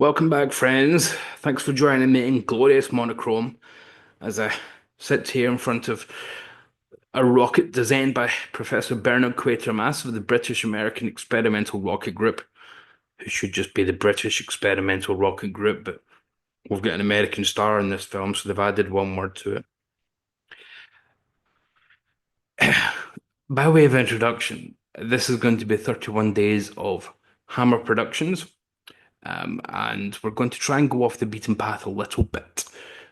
Welcome back, friends. Thanks for joining me in glorious monochrome as I sit here in front of a rocket designed by Professor Bernard Quatermass of the British American Experimental Rocket Group, who should just be the British Experimental Rocket Group, but we've got an American star in this film, so they've added one word to it. By way of introduction, this is going to be 31 days of Hammer Productions. And we're going to try and go off the beaten path a little bit.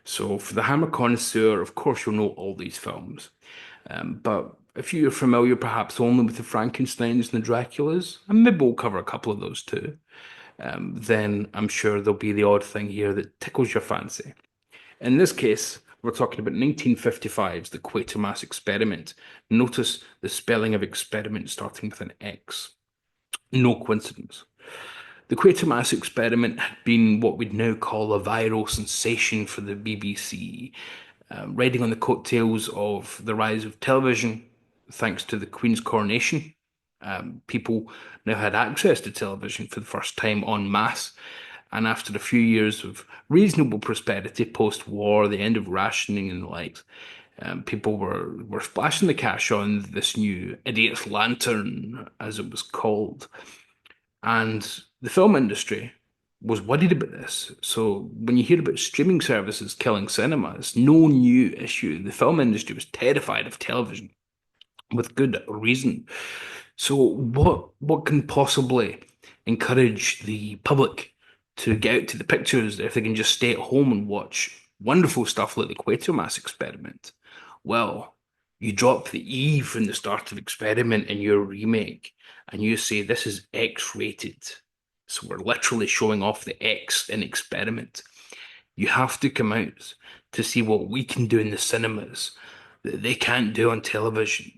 So, for the Hammer connoisseur, of course, you'll know all these films. But if you're familiar perhaps only with the Frankensteins and the Draculas, and maybe we'll cover a couple of those too, then I'm sure there'll be the odd thing here that tickles your fancy. In this case, we're talking about 1955's The Quatermass Experiment. Notice the spelling of experiment starting with an X. No coincidence. The Quatermass experiment had been what we'd now call a viral sensation for the BBC, riding on the coattails of the rise of television, thanks to the Queen's coronation. People now had access to television for the first time en masse, and after a few years of reasonable prosperity post-war, the end of rationing and the likes, people were splashing the cash on this new idiot's lantern, as it was called. And the film industry was worried about this. So when you hear about streaming services killing cinemas, no new issue. The film industry was terrified of television with good reason. So what can possibly encourage the public to get out to the pictures if they can just stay at home and watch wonderful stuff like the Quatermass experiment? Well, you drop the E from the start of experiment in your remake and you say this is X-rated. So we're literally showing off the X in experiment. You have to come out to see what we can do in the cinemas that they can't do on television.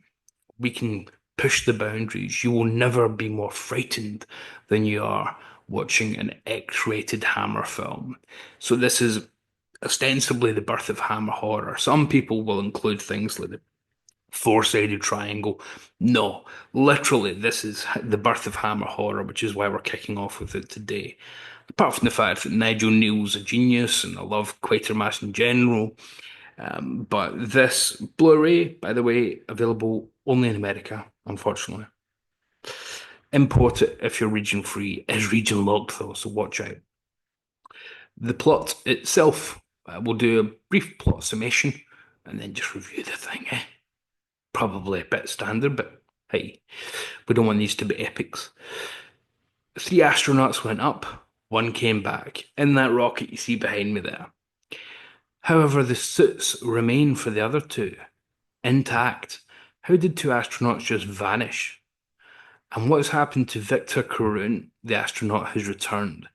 We can push the boundaries. You will never be more frightened than you are watching an X-rated Hammer film. So this is ostensibly the birth of Hammer horror. Some people will include things like the four-sided triangle. No, literally, this is the birth of Hammer horror, which is why we're kicking off with it today. Apart from the fact that Nigel Neal's a genius and I love Quatermass in general, but this Blu-ray, by the way, available only in America, unfortunately. Import it if you're region free, is region locked though, so watch out. The plot itself, we'll do a brief plot summation and then just review the thing, eh? Probably a bit standard, but hey, we don't want these to be epics. Three astronauts went up, one came back, in that rocket you see behind me there. However, the suits remain for the other two, intact. How did two astronauts just vanish? And what's happened to Victor Karun, the astronaut who's returned?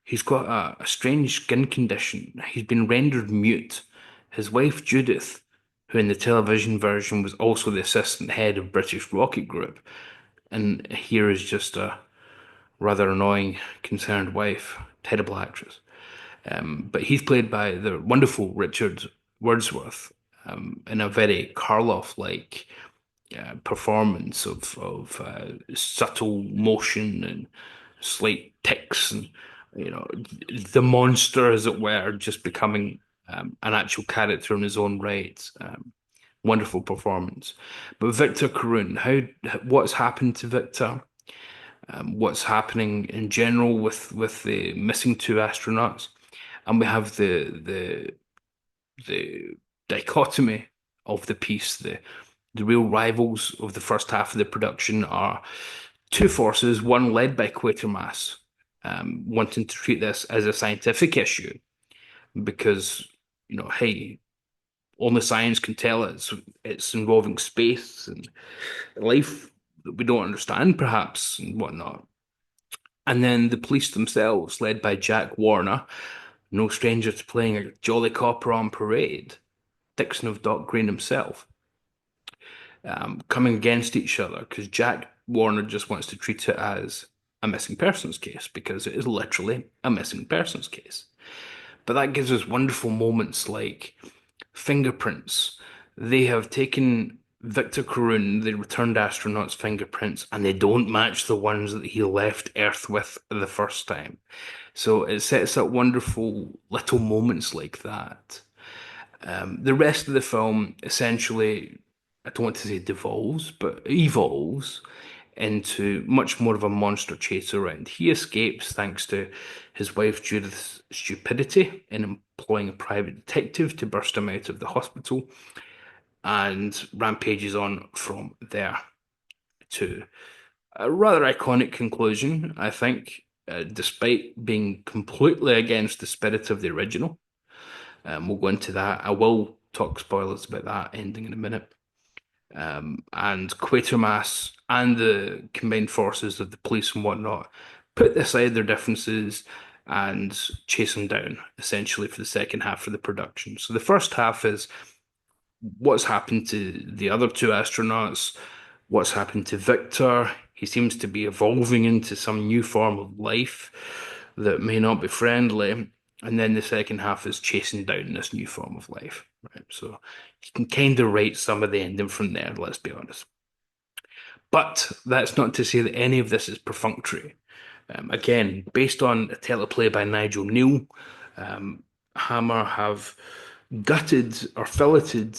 He's got a strange skin condition. He's been rendered mute. His wife Judith, who in the television version was also the assistant head of British Rocket Group, and here is just a rather annoying, concerned wife, terrible actress. But he's played by the wonderful Richard Wordsworth in a very Karloff-like performance of subtle motion and slight ticks and the monster, as it were, just becoming an actual character in his own right. Wonderful performance. But Victor Karun, what's happened to Victor? What's happening in general with the missing two astronauts? And we have the dichotomy of the piece. The real rivals of the first half of the production are two forces, one led by Quatermass, wanting to treat this as a scientific issue because, hey, only science can tell it's involving space and life that we don't understand, perhaps, and whatnot. And then the police themselves, led by Jack Warner, no stranger to playing a jolly copper on parade, Dixon of Dock Green himself, coming against each other because Jack Warner just wants to treat it as a missing persons case because it is literally a missing persons case. But that gives us wonderful moments like fingerprints. They have taken Victor Carroon, the returned astronaut's fingerprints, and they don't match the ones that he left Earth with the first time. So it sets up wonderful little moments like that. The rest of the film essentially, I don't want to say devolves, but evolves into much more of a monster chase around. He escapes thanks to his wife Judith's stupidity in employing a private detective to burst him out of the hospital, and rampages on from there to a rather iconic conclusion, I think, despite being completely against the spirit of the original. We'll go into that. I will talk spoilers about that ending in a minute. And Quatermass and the combined forces of the police and whatnot put aside their differences and chase them down, essentially, for the second half of the production. So the first half is what's happened to the other two astronauts, what's happened to Victor. He seems to be evolving into some new form of life that may not be friendly. And then the second half is chasing down this new form of life. Right. So you can kind of write some of the ending from there, let's be honest. But that's not to say that any of this is perfunctory. Again, based on a teleplay by Nigel Neal, Hammer have gutted or filleted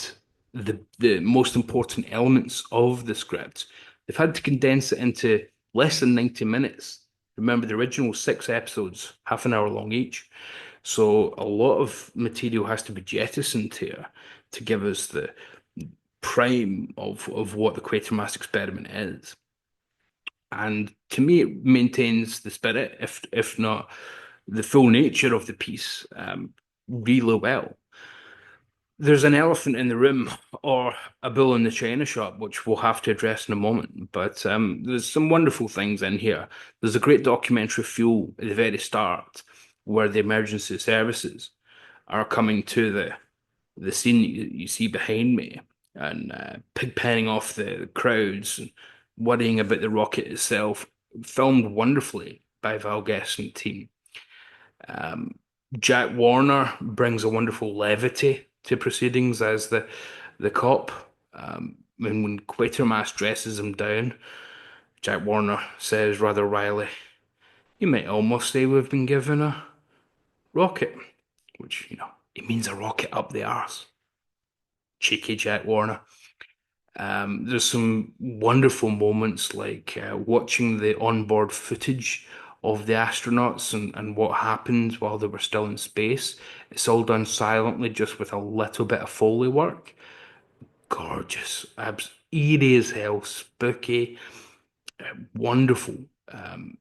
the most important elements of the script. They've had to condense it into less than 90 minutes. Remember, the original 6 episodes, half an hour long each. So a lot of material has to be jettisoned here to give us the prime of what the Quatermass experiment is. And to me, it maintains the spirit, if not the full nature of the piece, really well. There's an elephant in the room or a bull in the china shop, which we'll have to address in a moment. But there's some wonderful things in here. There's a great documentary feel at the very start where the emergency services are coming to the scene you see behind me and pigpenning off the crowds and worrying about the rocket itself. Filmed wonderfully by Val Guest and team. Um, Jack Warner brings a wonderful levity to proceedings as the cop. When Quatermass dresses him down, Jack Warner says rather wryly, "You might almost say we've been given a rocket," which, it means a rocket up the arse. Cheeky Jack Warner. There's some wonderful moments like watching the onboard footage of the astronauts and what happened while they were still in space. It's all done silently, just with a little bit of Foley work. Gorgeous, eerie as hell, spooky, wonderful. Um,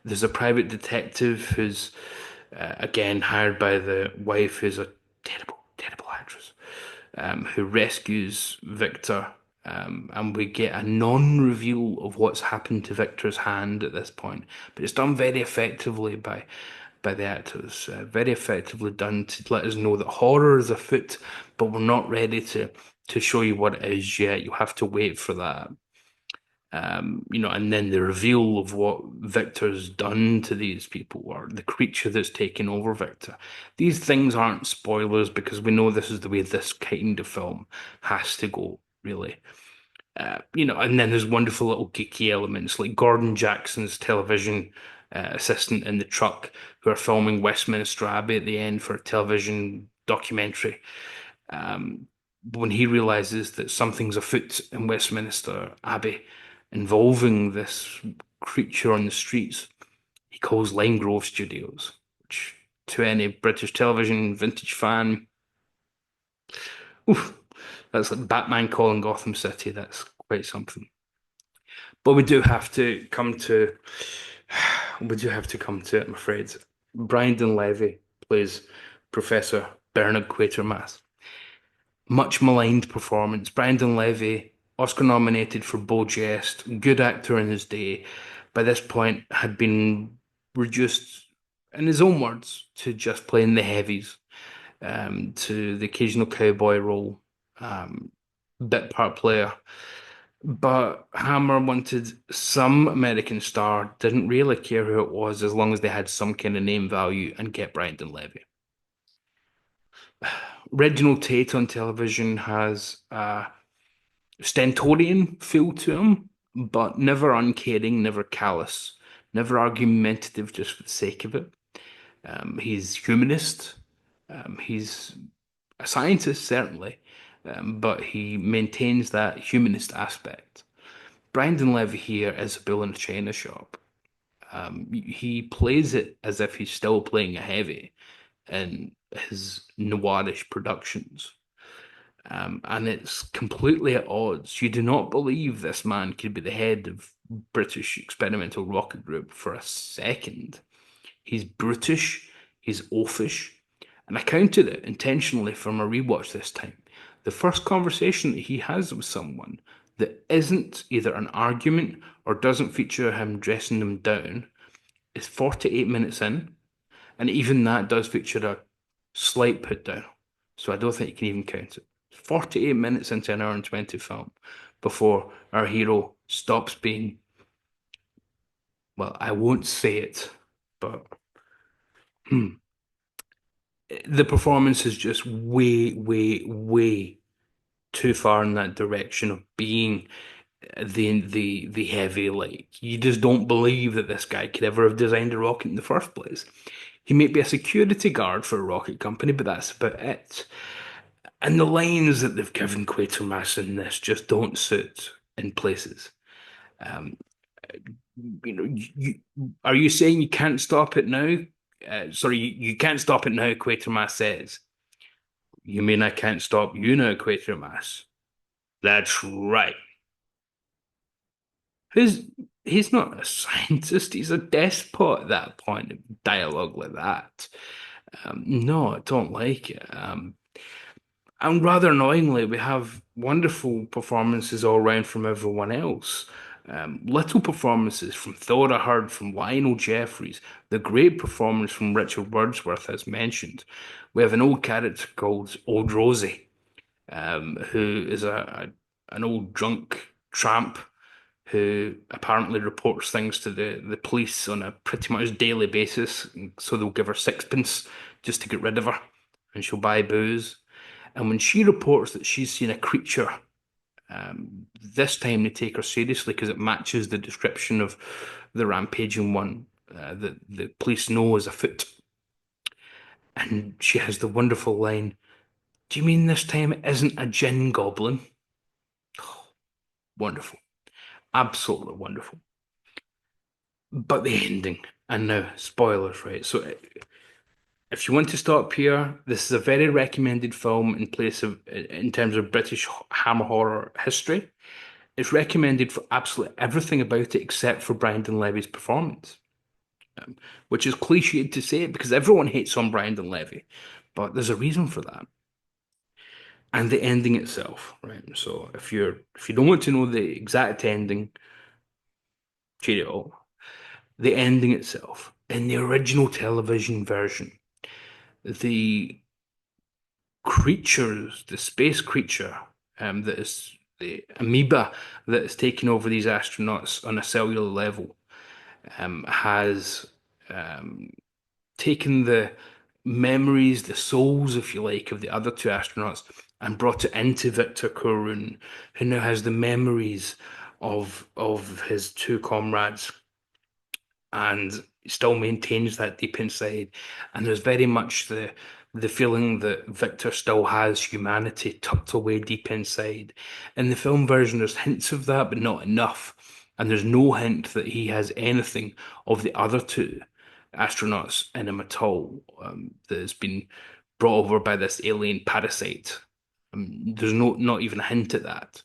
there's a private detective who's again hired by the wife, who's a terrible, terrible actress, who rescues Victor. And we get a non-reveal of what's happened to Victor's hand at this point, but it's done very effectively by the actors. Very effectively done to let us know that horror is afoot, but we're not ready to show you what it is yet. You have to wait for that. And then the reveal of what Victor's done to these people, or the creature that's taken over Victor. These things aren't spoilers because we know this is the way this kind of film has to go, really. And then there's wonderful little geeky elements like Gordon Jackson's television assistant in the truck who are filming Westminster Abbey at the end for a television documentary. Um, when he realizes that something's afoot in Westminster Abbey involving this creature on the streets, he calls Lime Grove Studios, which to any British television vintage fan, oof, that's like Batman calling Gotham City. That's quite something. But we do have to come to it, I'm afraid. Brian Donlevy plays Professor Bernard Quatermass. Much maligned performance. Brian Donlevy, Oscar nominated for Beau Geste, good actor in his day, by this point had been reduced, in his own words, to just playing the heavies, to the occasional cowboy role, bit part player. But Hammer wanted some American star, didn't really care who it was as long as they had some kind of name value, and get Brian Donlevy. Reginald Tate on television has stentorian feel to him, but never uncaring, never callous, never argumentative just for the sake of it. He's humanist. He's a scientist, certainly, but he maintains that humanist aspect. Brandon Levy here is a bull in a china shop. He plays it as if he's still playing a heavy in his noirish productions. And it's completely at odds. You do not believe this man could be the head of British experimental rocket group for a second. He's brutish, he's oafish, and I counted it intentionally for my rewatch this time. The first conversation that he has with someone that isn't either an argument or doesn't feature him dressing them down is 48 minutes in, and even that does feature a slight put down. So I don't think you can even count it. 48 minutes into an hour and 20 film before our hero stops being, well, I won't say it, but the performance is just way, way, way too far in that direction of being the heavy. Like you just don't believe that this guy could ever have designed a rocket in the first place. He may be a security guard for a rocket company, but that's about it. And the lines that they've given Quatermass in this just don't suit in places. Um, are you saying you can't stop it now? Sorry, you can't stop it now, Quatermass says. You mean I can't stop you now, Quatermass? That's right. He's he's not a scientist, he's a despot at that point of dialogue like that. No, I don't like it. And rather annoyingly, we have wonderful performances all round from everyone else. Little performances from Thora Hird, from Lionel Jeffries, the great performance from Richard Wordsworth, as mentioned. We have an old character called Old Rosie, who is an old drunk tramp who apparently reports things to the police on a pretty much daily basis. So they'll give her sixpence just to get rid of her, and she'll buy booze. And when she reports that she's seen a creature, this time they take her seriously because it matches the description of the rampaging one that the police know is afoot. And she has the wonderful line, "Do you mean this time it isn't a gin goblin?" Wonderful. Absolutely wonderful. But the ending, and now spoilers, right? So if you want to stop here, this is a very recommended film in terms of British hammer horror history. It's recommended for absolutely everything about it except for Brandon Levy's performance, which is cliched to say because everyone hates on Brandon Levy, but there's a reason for that. And the ending itself, right? So if you don't want to know the exact ending, cheerio. The ending itself in the original television version, the creatures, the space creature, that is the amoeba that is taking over these astronauts on a cellular level, has um, taken the memories, the souls, if you like, of the other two astronauts and brought it into Victor Korun, who now has the memories of his two comrades and still maintains that deep inside. And there's very much the feeling that Victor still has humanity tucked away deep inside. In the film version, there's hints of that, but not enough. And there's no hint that he has anything of the other two astronauts in him at all, that has been brought over by this alien parasite. There's not even a hint at that.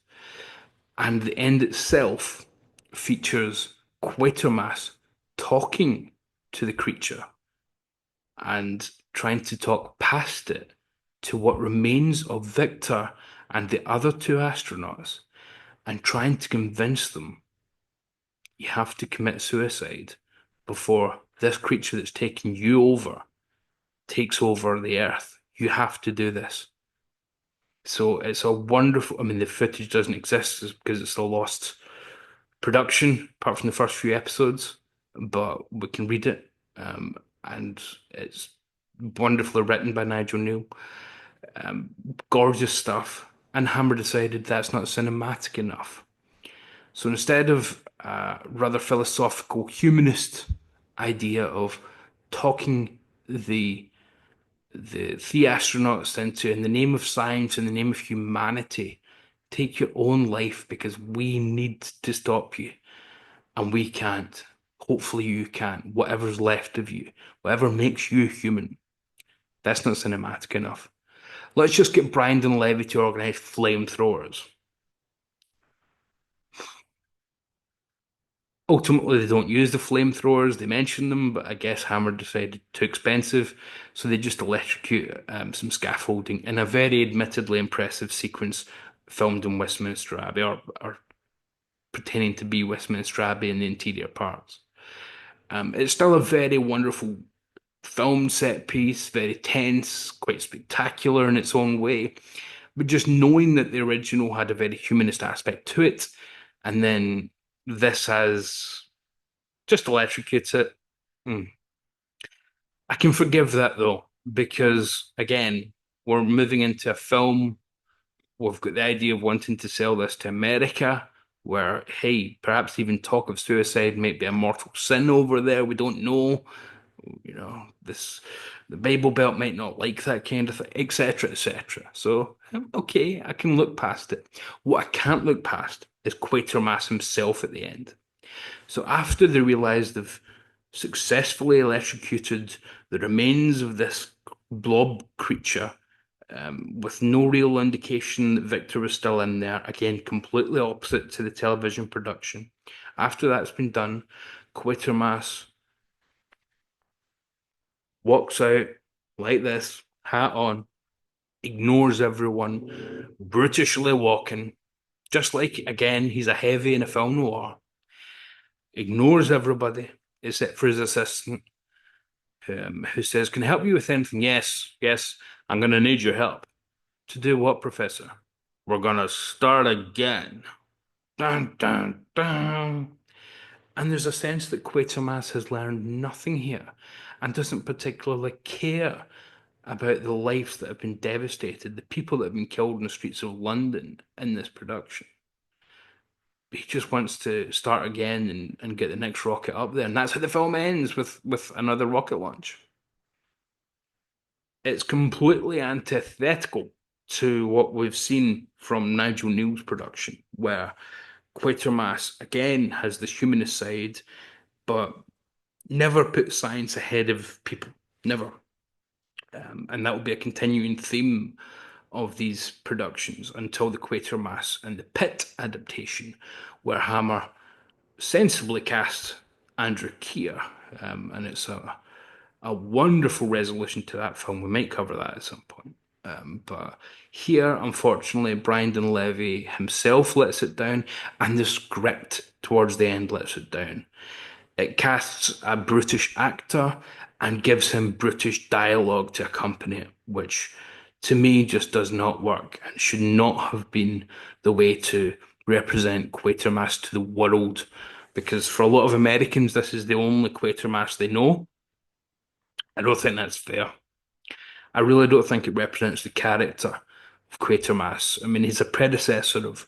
And the end itself features Quatermass talking to the creature and trying to talk past it to what remains of Victor and the other two astronauts and trying to convince them you have to commit suicide before this creature that's taking you over takes over the Earth. You have to do this. So it's a wonderful, I mean, the footage doesn't exist because it's a lost production, apart from the first few episodes, but we can read it. And it's wonderfully written by Nigel Neal. Gorgeous stuff. And Hammer decided that's not cinematic enough. So instead of a rather philosophical humanist idea of talking the the astronauts into, in the name of science, in the name of humanity, take your own life because we need to stop you and we can't. Hopefully you can. Whatever's left of you, whatever makes you human, that's not cinematic enough. Let's just get Brian Donlevy to organize flamethrowers. Ultimately, they don't use the flamethrowers. They mention them, but I guess Hammer decided too expensive, so they just electrocute some scaffolding in a very admittedly impressive sequence filmed in Westminster Abbey, or pretending to be Westminster Abbey in the interior parts. It's still a very wonderful film set piece, very tense, quite spectacular in its own way. But just knowing that the original had a very humanist aspect to it, and then this has just electrocutes it. Hmm. I can forgive that though, because again, we're moving into a film. We've got the idea of wanting to sell this to America, where, hey, perhaps even talk of suicide might be a mortal sin over there. We don't know. This the Bible Belt might not like that kind of thing, etc., etc. So, okay, I can look past it. What I can't look past is Quatermass himself at the end. So after they realized they've successfully electrocuted the remains of this blob creature, with no real indication that Victor was still in there, again, completely opposite to the television production. After that's been done, Quatermass walks out like this, hat on, ignores everyone, brutishly walking, just like, again, he's a heavy in a film noir, ignores everybody except for his assistant, who says, "Can I help you with anything?" "Yes, yes, I'm going to need your help." "To do what, Professor?" "We're going to start again." Dun, dun, dun. And there's a sense that Quatermass has learned nothing here and doesn't particularly care about the lives that have been devastated, the people that have been killed in the streets of London in this production. He just wants to start again and get the next rocket up there. And that's how the film ends, with another rocket launch. It's completely antithetical to what we've seen from Nigel Neal's production, where Quatermass again has the humanist side, but never put science ahead of people. Never. And that will be a continuing theme of these productions until the Quatermass and the Pit adaptation, where Hammer sensibly cast Andrew Keir, and it's a wonderful resolution to that film. We might cover that at some point. But here, unfortunately, Brian Donlevy himself lets it down, and the script towards the end lets it down. It casts a brutish actor and gives him brutish dialogue to accompany it, which to me just does not work and should not have been the way to represent Quatermass to the world. Because for a lot of Americans, this is the only Quatermass they know. I don't think that's fair. I really don't think it represents the character of Quatermass. I mean, he's a predecessor of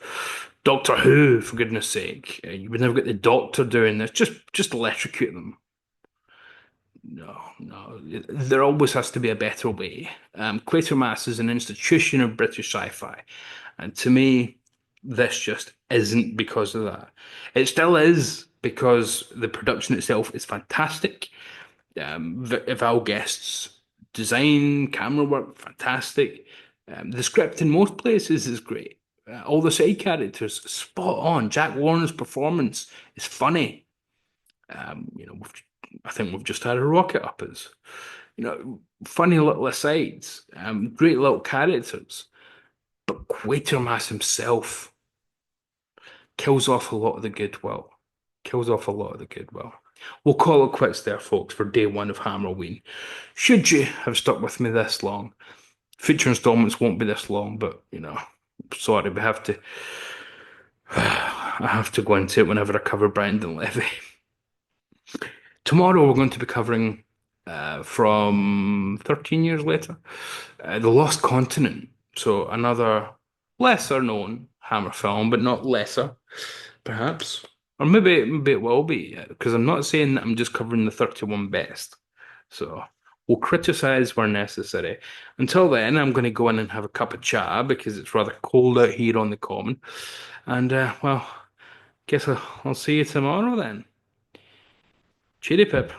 Doctor Who, for goodness sake. You would never get the Doctor doing this. Just electrocute them. No, no. There always has to be a better way. Quatermass is an institution of British sci-fi, and to me, this just isn't because of that. It still is because the production itself is fantastic. Val Guest's design, camera work, fantastic. The script in most places is great. All the side characters, spot on. Jack Warner's performance is funny. I think we've just had a rocket uppers. Funny little asides, great little characters. But Quatermass himself kills off a lot of the goodwill. Kills off a lot of the goodwill. We'll call it quits there, folks, for day one of Hammerween. Should you have stuck with me this long? Future installments won't be this long, but sorry, we have to. I have to go into it whenever I cover Brandon Levy. Tomorrow we're going to be covering from 13 years later, The Lost Continent. So another lesser known Hammer film, but not lesser, perhaps. Or maybe it will be, because I'm not saying that I'm just covering the 31 best. So we'll criticize where necessary. Until then, I'm going to go in and have a cup of chai because it's rather cold out here on the common. And well, guess I'll see you tomorrow then. Cheery pip.